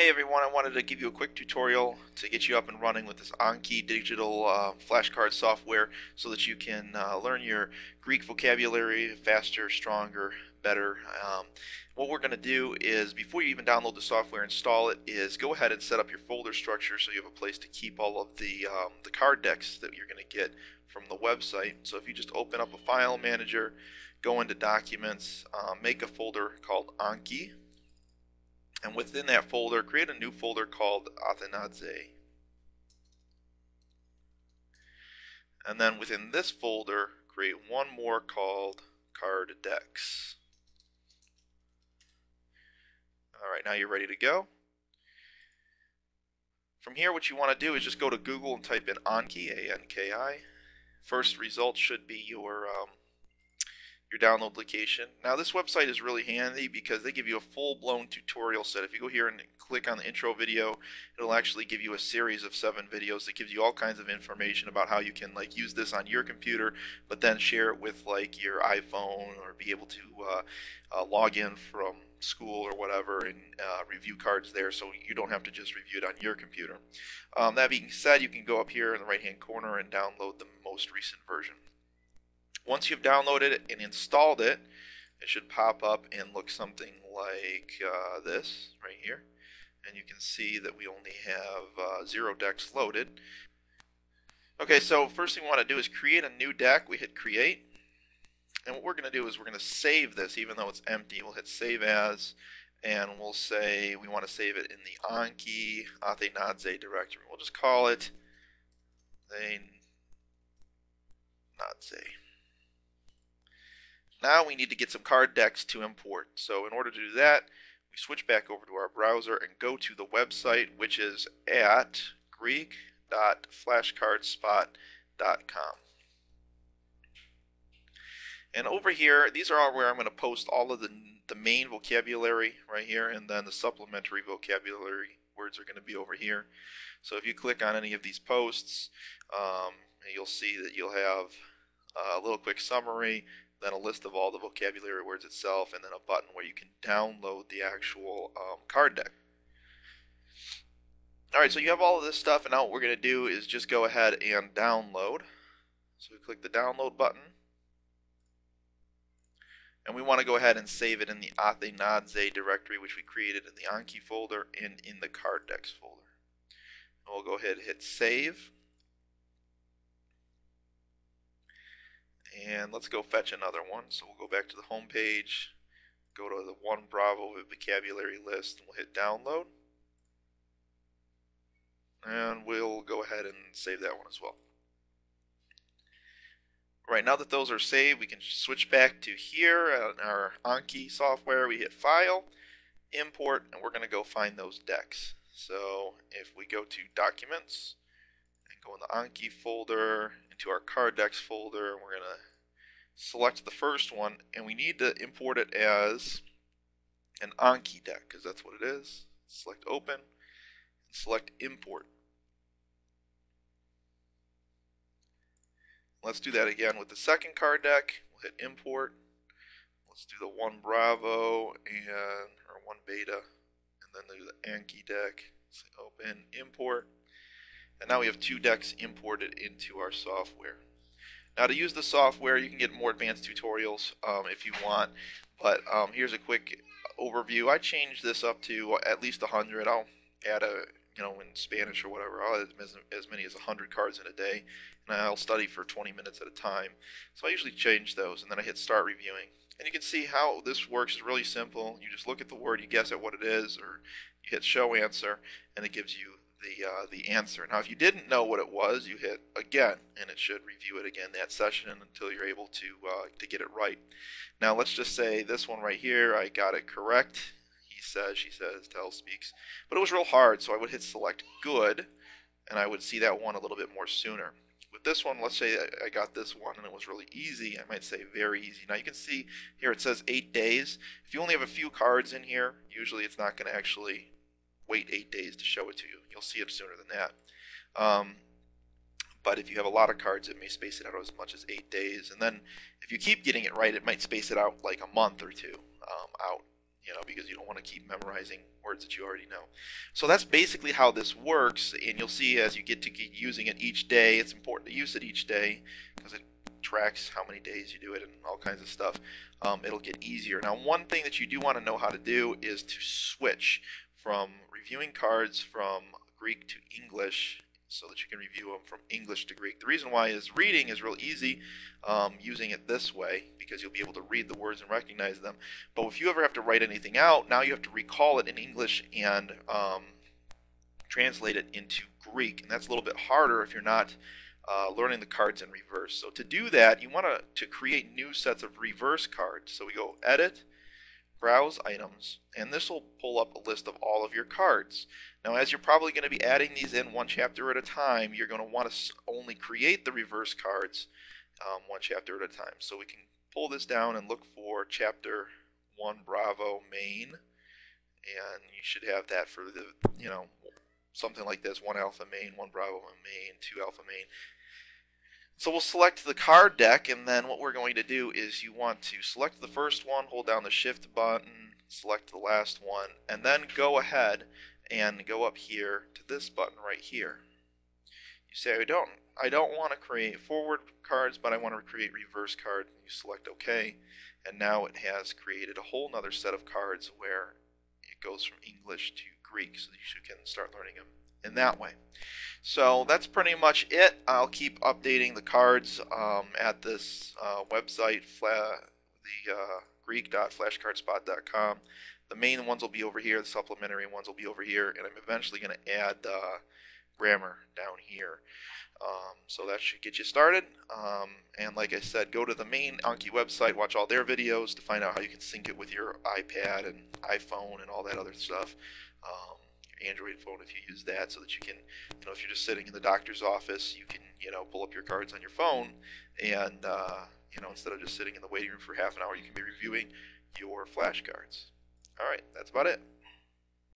Hey everyone, I wanted to give you a quick tutorial to get you up and running with this Anki digital flashcard software so that you can learn your Greek vocabulary faster, stronger, better. What we're going to do is, before you even download the software, install it, is go ahead and set up your folder structure so you have a place to keep all of the card decks that you're going to get from the website. So if you just open up a file manager, go into Documents, make a folder called Anki, and within that folder, create a new folder called Athenaze. And then within this folder, create one more called Card Decks. Alright, now you're ready to go. From here, what you want to do is just go to Google and type in Anki, A-N-K-I. First result should be your download location. Now this website is really handy because they give you a full-blown tutorial set. If you go here and click on the intro video, it'll actually give you a series of 7 videos that gives you all kinds of information about how you can use this on your computer, but then share it with your iPhone, or be able to log in from school or whatever and review cards there, so you don't have to just review it on your computer. That being said, you can go up here in the right hand corner and download the most recent version. Once you've downloaded it and installed it, it should pop up and look something like this right here. And you can see that we only have 0 decks loaded. Okay, so first thing we want to do is create a new deck. We hit create. And what we're going to do is we're going to save this even though it's empty. We'll hit save as, and we'll say we want to save it in the Anki Athenaze directory. We'll just call it Athenaze. Now we need to get some card decks to import. So in order to do that, we switch back over to our browser and go to the website, which is at greek.flashcardspot.com. And over here, these are all where I'm going to post all of the main vocabulary right here, and then the supplementary vocabulary words are going to be over here. So if you click on any of these posts, you'll see that you'll have a little quick summary, then a list of all the vocabulary words itself, and then a button where you can download the actual card deck. Alright, so you have all of this stuff, and now what we're going to do is just go ahead and download. So we click the download button, and we want to go ahead and save it in the Athenaze directory, which we created in the Anki folder and in the card decks folder. And we'll go ahead and hit save. And let's go fetch another one. So we'll go back to the home page, go to the 1 Bravo vocabulary list, and we'll hit download. And we'll go ahead and save that one as well. Right, now that those are saved, we can switch back to here on our Anki software. We hit File, Import, and we're going to go find those decks. So if we go to Documents, go in the Anki folder, into our card decks folder, and we're going to select the first one, and we need to import it as an Anki deck, because that's what it is. Select Open, and select Import. Let's do that again with the second card deck. We'll hit Import. Let's do the 1 Bravo or 1 Beta, and then do the Anki deck. Say Open, Import. And now we have 2 decks imported into our software. Now to use the software, you can get more advanced tutorials if you want, but here's a quick overview. I changed this up to at least 100. I'll add in Spanish or whatever, I'll add as many as 100 cards in a day, and I'll study for 20 minutes at a time. So I usually change those, and then I hit start reviewing. And you can see how this works is really simple. You just look at the word, you guess at what it is, or you hit show answer, and it gives you the answer. Now if you didn't know what it was, you hit again, and it should review it again that session until you're able to get it right. Now let's just say this one right here, I got it correct. He says, she says, tell, speaks. But it was real hard, so I would hit select good, and I would see that one a little bit more sooner. With this one, let's say I got this one and it was really easy, I might say very easy. Now you can see here it says 8 days. If you only have a few cards in here, usually it's not going to actually wait 8 days to show it to you. You'll see it sooner than that. But if you have a lot of cards, it may space it out as much as 8 days. And then if you keep getting it right, it might space it out like a month or two out. because you don't want to keep memorizing words that you already know. So that's basically how this works, and you'll see as you get to keep using it each day, it's important to use it each day because it tracks how many days you do it and all kinds of stuff. It'll get easier. Now, one thing that you do want to know how to do is to switch from reviewing cards from Greek to English so that you can review them from English to Greek. The reason why is reading is real easy using it this way because you'll be able to read the words and recognize them. But if you ever have to write anything out, now you have to recall it in English and translate it into Greek. And that's a little bit harder if you're not learning the cards in reverse. So to do that, you want to create new sets of reverse cards. So we go Edit, Browse Items, and this will pull up a list of all of your cards. Now, as you're probably going to be adding these in one chapter at a time, you're going to want to only create the reverse cards one chapter at a time. So we can pull this down and look for Chapter 1 Bravo Main, and you should have that for the, something like this: 1 Alpha Main, 1 Bravo Main, 2 Alpha Main. So we'll select the card deck, and then what we're going to do is you want to select the first one, hold down the Shift button, select the last one, and then go ahead and go up here to this button right here. You say, I don't want to create forward cards, but I want to create reverse cards. And you select OK, and now it has created a whole nother set of cards where it goes from English to Greek, so you can start learning them in that way. So that's pretty much it. I'll keep updating the cards at this website, the greek.flashcardspot.com. The main ones will be over here, the supplementary ones will be over here, and I'm eventually going to add grammar down here. So that should get you started. And like I said, go to the main Anki website, watch all their videos to find out how you can sync it with your iPad and iPhone and all that other stuff. Your Android phone if you use that, so that you can, if you're just sitting in the doctor's office, you can, pull up your cards on your phone, and instead of just sitting in the waiting room for half an hour, you can be reviewing your flashcards. All right, that's about it.